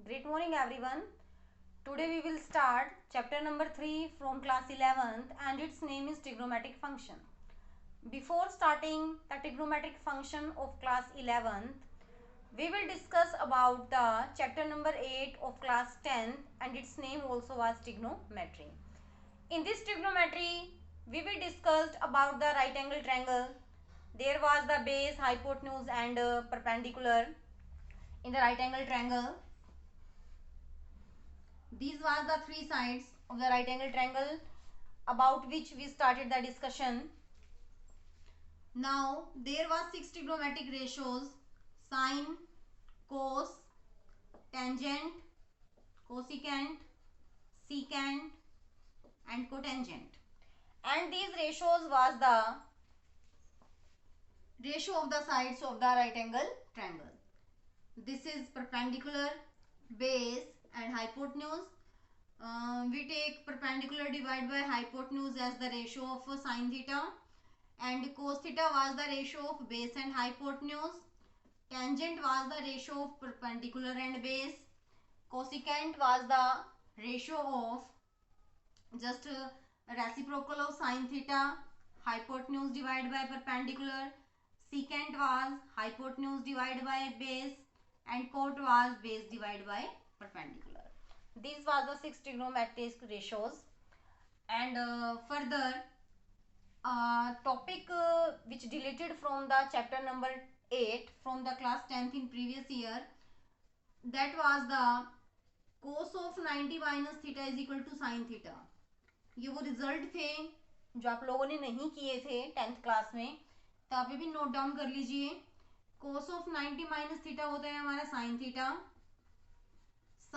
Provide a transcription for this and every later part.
Great morning everyone. Today we will start chapter number 3 from class 11th and its name is trigonometric function. Before starting the trigonometric function of class 11th, we will discuss about the chapter number 8 of class 10th and its name also was trigonometry. In this trigonometry, we will discuss about the right angle triangle. There was the base, hypotenuse and perpendicular in the right angle triangle. These were the three sides of the right angle triangle about which we started the discussion. Now there were 6 trigonometric ratios: sine, cos, tangent, cosecant, secant and cotangent. And these ratios was the ratio of the sides of the right angle triangle. This is perpendicular, base and hypotenuse. We take perpendicular divided by hypotenuse as the ratio of sine theta, and cos theta was the ratio of base and hypotenuse. Tangent was the ratio of perpendicular and base. Cosecant was the ratio of just reciprocal of sine theta, hypotenuse divided by perpendicular. Secant was hypotenuse divided by base and cot was base divided by perpendicular. These were the 6 trigonometric ratios. And further topic which deleted from the chapter number 8 from the class 10th in previous year, that was the cos of 90 minus theta is equal to sin theta. ये वो result थे जो आप लोगों ने नहीं किए थे 10th क्लास में, तो आप ये भी नोट डाउन कर लीजिए. cos of 90 माइनस थीटा होता है हमारा sin theta.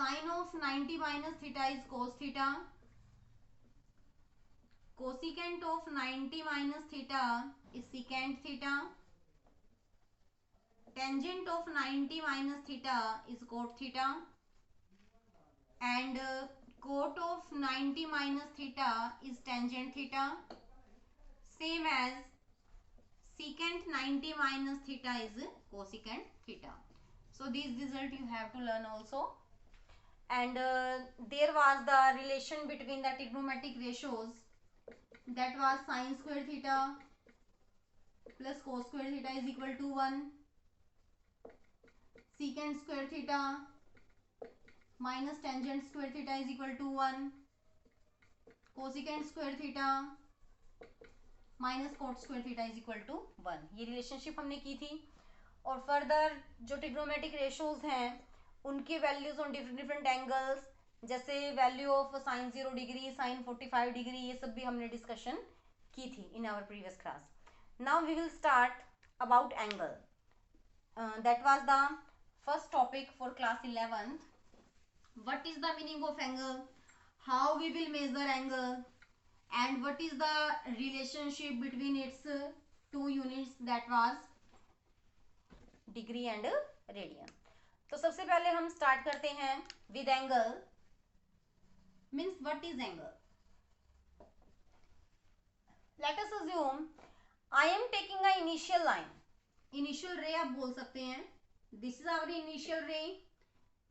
sin of 90 minus theta is cos theta. Cosecant of 90 minus theta is secant theta. Tangent of 90 minus theta is cot theta. And cot of 90 minus theta is tangent theta. Same as secant 90 minus theta is cosecant theta. So these result you have to learn also. And there was the relation between the trigonometric ratios, that was sin square theta plus cos square theta is equal to 1. Secant square theta minus tangent square theta is equal to 1. Cosecant square theta minus cot square theta is equal to 1. ये relationship हमने की थी. और further जो trigonometric ratios हैं उनके values on different different angles, जैसे value of sine 0 degree, sine 45 degree, ये सब भी हमने डिस्कशन की थी in our previous class. Now we will start about angle. That was the first topic for class 11th. What is the meaning of angle, how we will measure angle and what is the relationship between its two units, that was degree and radian. तो सबसे पहले हम start करते हैं with angle. Means what is angle. Late us assume I am taking a initial line. Initial रे आप बोल सकते हैं. दिस इज आवर इनिशियल रे,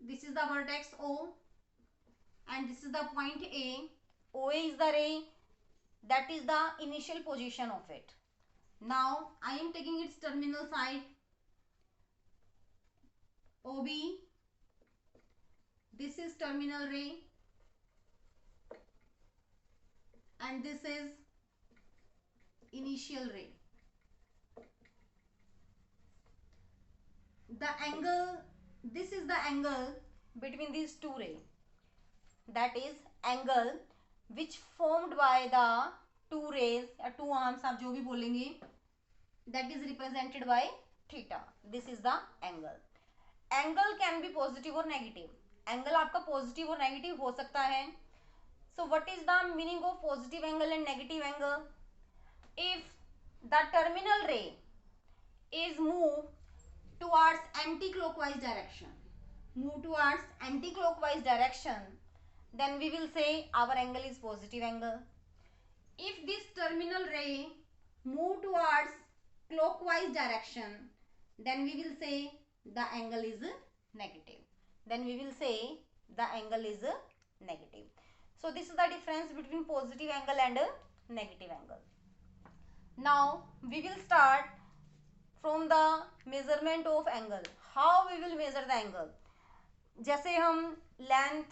this is the vertex O and this is the point A. OA is the ray, that is the initial position of it. Now I am taking its terminal side OB. This is terminal ray and this is initial ray. The angle, this is the angle between these two rays, that is angle which formed by the two rays या two arms, आप जो भी बोलेंगे, that is represented by theta. This is the angle. Angle can be positive or negative. Angle आपका positive और negative हो सकता है. So what is the meaning of positive angle and negative angle? If the terminal ray is moved towards anti-clockwise direction, then we will say our angle is positive angle. If this terminal ray move towards clockwise direction, then we will say the angle is negative. then we will say the angle is negative. So this is the difference between positive angle and negative angle. Now we will start from the measurement of angle. How we will measure the angle? जैसे हम length,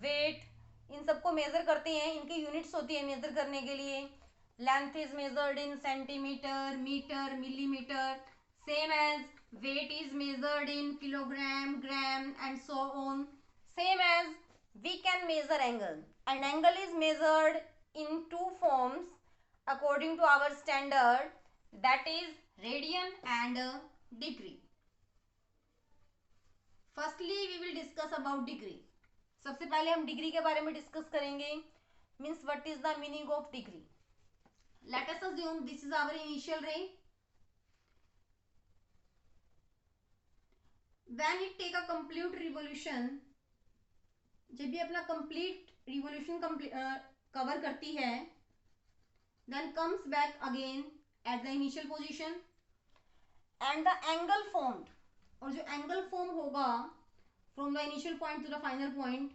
wait, इन सबको major करते हैं, इनकी units होती है major करने के लिए. Length is measured in centimetre, metre, millimetre. Same as weight is measured in kilogram, gram and so on. Same as we can measure angle, and angle is measured in two forms according to our standard, that is radian and degree. Firstly we will discuss about degree. सबसे पहले हम degree के बारे में discuss करेंगे. Means what is the meaning of degree. Let us assume this is our initial ray. When it take a complete revolution, जब भी अपना complete revolution कवर करती है, then comes back again at the initial position, and the angle formed, और जो angle form होगा from the initial point to the final point,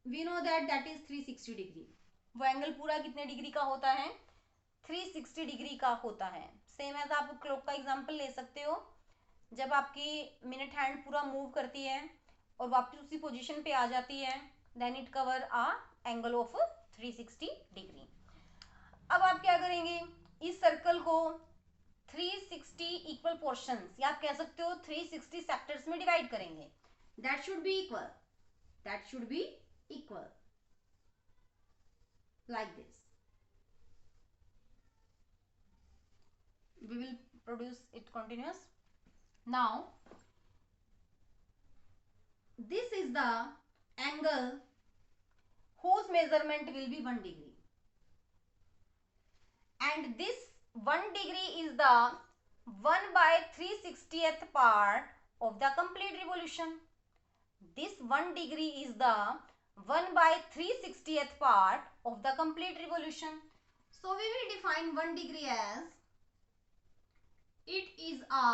we know that is 360 degree. वो angle पूरा कितने degree का होता है? 360 डिग्री का होता है. सेम एज आप क्लॉक का एग्जांपल ले सकते हो. जब आपकी मिनट हैंड पूरा मूव करती है और वापस उसी पोजीशन पे आ जाती है, then it cover a angle of 360 degree. अब आप क्या करेंगे? इस सर्कल को 360 इक्वल पोर्शंस, या आप कह सकते हो 360 सेक्टर्स में डिवाइड करेंगे. That should be equal, that should be equal like this. We will produce it continuous. Now this is the angle whose measurement will be 1 degree, and this 1 degree is the 1/360th part of the complete revolution. This 1 degree is the 1/360th part of the complete revolution. So we will define 1 degree as it is a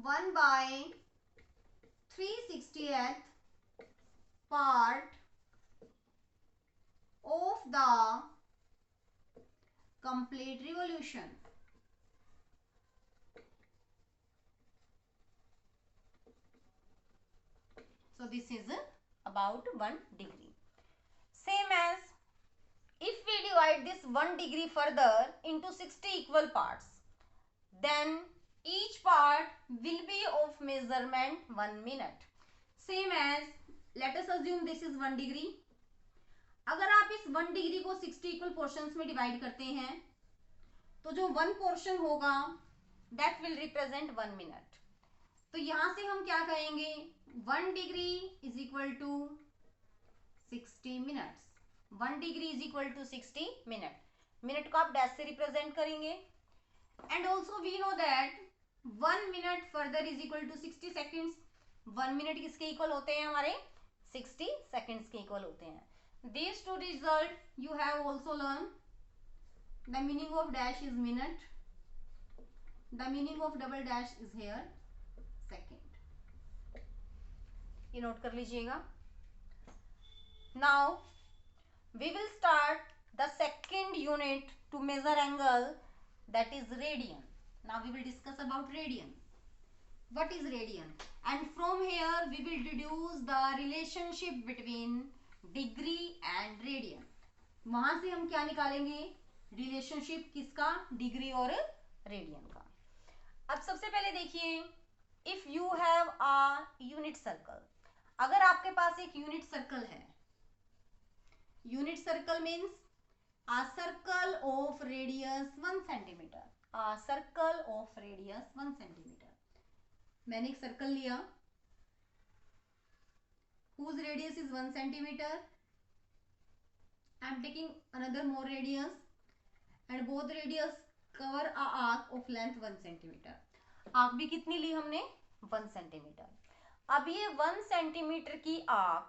1/360th part of the complete revolution. So this is about 1 degree. Same as if we divide this 1 degree further into 60 equal parts, then each part will be of measurement 1 minute. Same as let us assume this is 1 degree. अगर आप इस 1 degree को 60 equal portions में divide करते हैं, तो जो 1 portion होगा दैट विल रिप्रेजेंट 1 मिनट. तो यहां से हम क्या कहेंगे? 1 degree is equal to 60 minutes. 1 degree is equal to 60 minute. Minute को आप डैश से रिप्रेजेंट करेंगे. And also we know that 1 minute further is equal to 60 seconds. 1 minute किसके इक्वल होते हैं? हमारे 60 सेकेंड्स के इक्वल होते हैं. These two result you have also learned. The meaning of dash is minute. The meaning of double dash is here second. ये note कर लीजिएगा. Now we will start the second unit to measure angle, that is radian. Now we will discuss about radian. What is radian? And from here we will deduce the relationship between degree and radian. वहां से हम क्या निकालेंगे? Relationship किसका? Degree और radian का. अब सबसे पहले देखिए, if you have a unit circle. अगर आपके पास एक यूनिट सर्कल है, unit circle means a circle of radius 1 centimetre. A circle of radius 1 centimetre. मैंने एक सर्कल लिया whose radius is 1 centimeter. I am taking another more radius, and both radius cover a arc of length 1 centimeter. Arc भी कितनी ली हमने? 1 centimetre. अब ये 1 centimetre की arc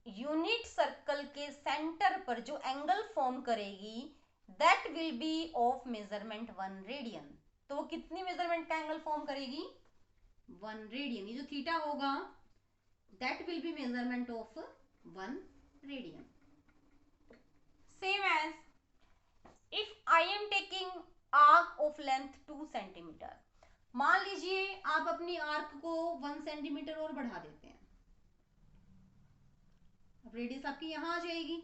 unit circle के सेंटर पर जो एंगल फॉर्म करेगी, that will B of measurement 1 radian. तो वो कितनी मेजरमेंट का एंगल फॉर्म करेगी? 1 रेडियन। ये जो थीटा होगा that will be measurement of 1 radian. Same as if I am taking arc of length 2 centimeter. मान लीजिए आप अपनी आर्क को 1 सेंटीमीटर और बढ़ा देते हैं, अब रेडियस आपकी यहां आ जाएगी,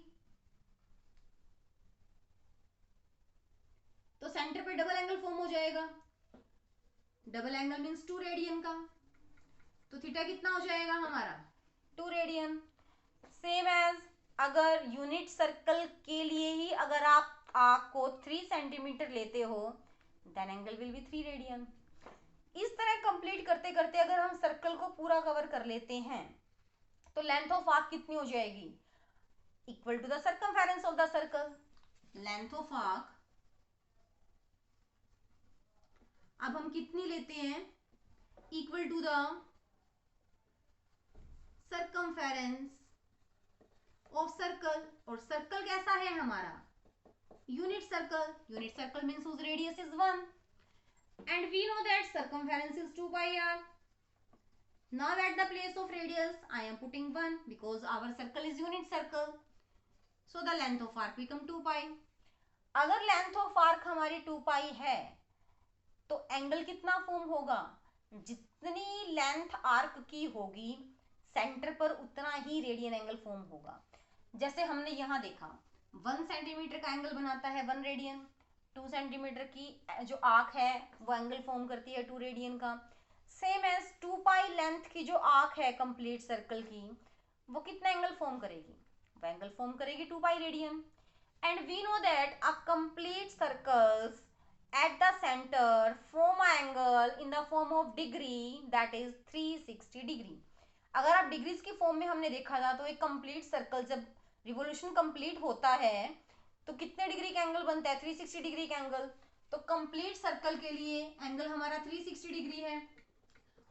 तो सेंटर पे डबल एंगल फॉर्म हो जाएगा। डबल एंगल मीन्स 2 रेडियन का, तो थीटा कितना हो जाएगा हमारा 2 रेडियन। सेम एज अगर यूनिट सर्कल के लिए ही अगर आप आर्क को 3 सेंटीमीटर लेते हो then angle will be 3 radian. इस तरह कंप्लीट करते करते अगर हम सर्कल को पूरा कवर कर लेते हैं तो लेंथ ऑफ आर्क कितनी हो जाएगी, equal to the circumference of the circle. Length of arc अब हम कितनी लेते हैं, equal to the circumference of circle. और सर्कल कैसा है हमारा, unit circle. Unit circle means whose radius is 1 and we know that circumference is 2 pi r. Now at the place of radius I am putting 1 because our circle is unit circle, so the length of arc become 2 pi. अगर length of arc हमारी 2 पाई है तो angle कितना form होगा, जितनी length arc की होगी centre पर उतना ही रेडियन एंगल फॉर्म होगा। जैसे हमने यहाँ देखा 1 सेंटीमीटर का एंगल बनाता है 1 रेडियन, 2 सेंटीमीटर की जो आर्क है वो एंगल फॉर्म करती है 2 रेडियन का। सेम एज 2 पाई लेंथ की जो आर्क है कंप्लीट सर्कल की वो कितना एंगल फॉर्म करेगी, वो एंगल फॉर्म करेगी 2 pi radian. And we know that a complete circles at the center form an angle in the form of degree that is 360 degree. अगर आप डिग्रीज की फॉर्म में हमने देखा था तो एक कंप्लीट सर्कल जब रिवोल्यूशन कंप्लीट होता है तो कितने डिग्री का एंगल बनता है, 360 डिग्री का एंगल। तो कंप्लीट सर्कल के लिए एंगल हमारा 360 डिग्री है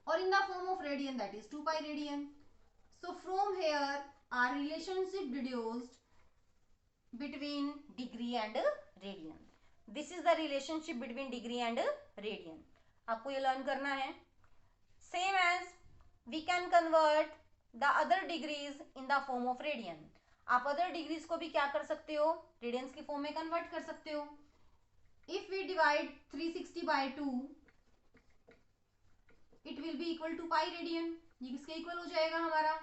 और in the form of radian that is 2 pi radian. So from here are relationship deduced between degree and radian. This is the relationship between degree and radian, आपको ये learn करना है। Same as we can convert the other degrees in the form of radian. आप other degrees को भी क्या कर सकते हो, रेडियंस की फॉर्म में कन्वर्ट कर सकते हो। If we divide 360 by 2 it will be equal to pi radian. ये किसके इक्वल हो जाएगा हमारा,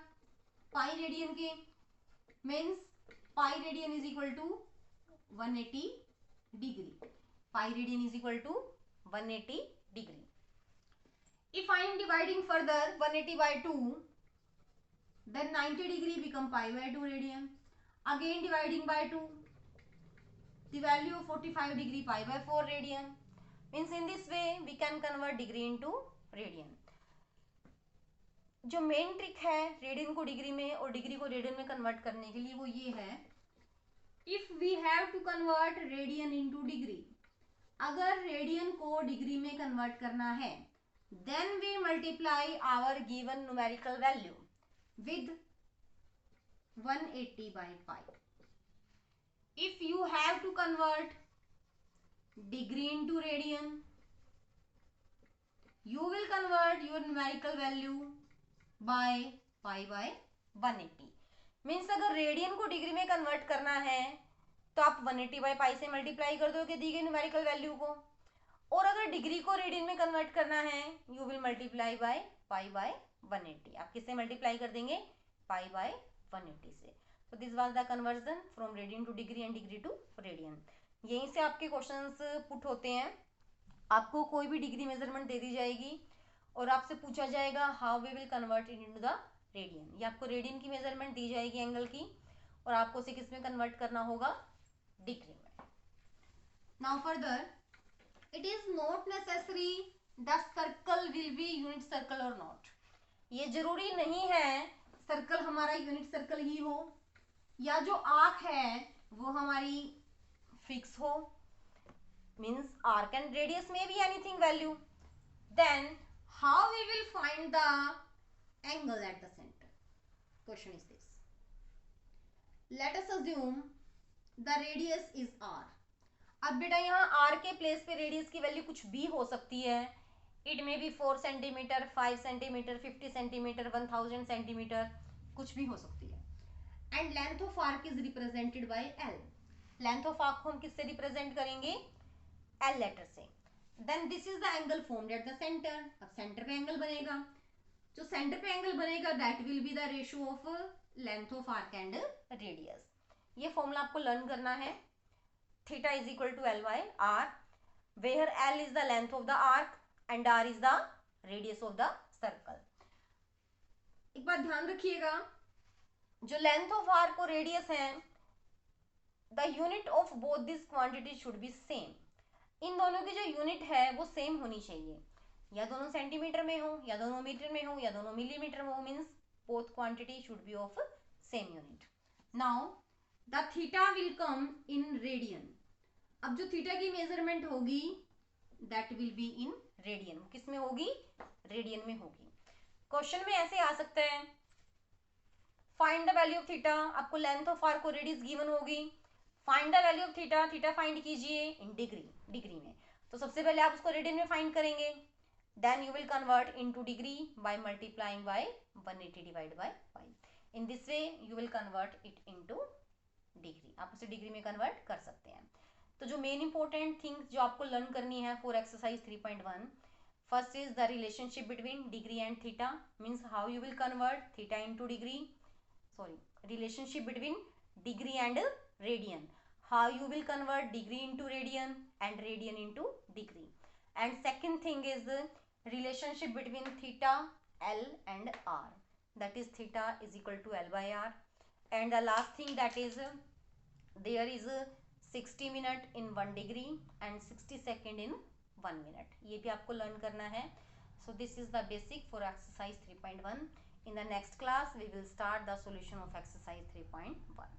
पाई रेडियन के। Means pi radian is equal to 180 degree. Pi radian is equal to 180 degree. If I am dividing further 180 by 2, then 90 degree become pi by 2 radian. Again dividing by 2, the value of 45 degree pi by 4 radian. Means in this way we can convert degree into radian. जो main trick है radian को degree में और degree को radian में convert करने के लिए वो ये है, if we have to convert radian into degree, अगर रेडियन को डिग्री में कन्वर्ट करना है then we multiply our given numerical value with 180 by pi. If you have to convert degree into radian, you will convert your numerical value by pi by 180. Means अगर radian को degree में convert करना है तो आप 180 by pi से multiply कर दोगे दी गई न्यूमेरिकल वैल्यू को, और अगर डिग्री को रेडियन में कन्वर्ट करना है you will multiply by pi by 180। आप किससे मल्टीप्लाई कर देंगे, पाई बाय 180 से। तो this was the conversion from radian to degree and degree to radian. यहीं से आपके क्वेश्चंस पुट होते हैं। आपको कोई भी डिग्री मेजरमेंट दे दी जाएगी और आपसे पूछा जाएगा how we will convert it into the radian. ये आपको रेडियन की मेजरमेंट दी जाएगी एंगल की और आपको उसे किस में कन्वर्ट करना होगा, डिग्री में। Now further it is not necessary the circle will be unit circle or not. ये जरूरी नहीं है सर्कल हमारा यूनिट सर्कल ही हो या जो आर्क है वो हमारी फिक्स हो। मीन्स आर्क एंड रेडियस में भी anything value. Then how we will find the angle at the centre, question is this. Let us assume the radius is r। अब बेटा यहाँ r के प्लेस पे रेडियस की वैल्यू कुछ भी हो सकती है, it may be 4 centimetre, 5 centimetre, 50 centimetre, 1000 centimetre, कुछ भी हो सकती है. And length of arc is represented by L. Length of arc को हम किससे रिप्रेजेंट करेंगे? एल लेटर से. Then this is the angle formed at the centre. अब सेंटर पे एंगल बनेगा. जो सेंटर पे एंगल बनेगा that will be the ratio of length of arc and radius. ये फॉर्मूला आपको लर्न करना है. Theta is equal to L by R, where L is the length of the arc and R is the radius of the circle. एक बात ध्यान रखिएगा, जो length of arc और रेडियस है, the unit of both this quantity should be same. इन दोनों की जो यूनिट है वो सेम होनी चाहिए. या दोनों सेंटीमीटर में हो, या दोनों मीटर में हो, या दोनों मिलीमीटर में हो, means both quantity should B of same unit. Now the theta will come in radian. अब जो थीटा की मेजरमेंट होगी that will be in radian. किस में होगी? रेडियन में होगी. क्वेश्चन में ऐसे आ सकते हैं, find the value of theta. आपको लेंथ ऑफ आर्क और रेडियस गिवन होगी. Find the value of theta. Theta find कीजिए इन डिग्री. डिग्री में तो सबसे पहले आप उसको रेडियन में फाइंड करेंगे. Then you will convert into degree by multiplying by 180 divide by 5. In this way you will convert it into degree. आप उसे डिग्री में कन्वर्ट कर सकते हैं. तो जो मेन इंपॉर्टेंट थिंग्स जो आपको लर्न करनी है for exercise 3.1, first is the relationship between degree and theta, means how you will convert theta into degree. Sorry, relationship between degree and radian, how you will convert degree into radian and radian into degree. And second thing is the relationship between theta, L and R, that is theta is equal to L by R. And the last thing that is there is 60 minute in 1 degree and 60 second in 1 minute. ये भी आपको learn करना है. So this is the basic for exercise 3.1. In the next class, we will start the solution of exercise 3.1.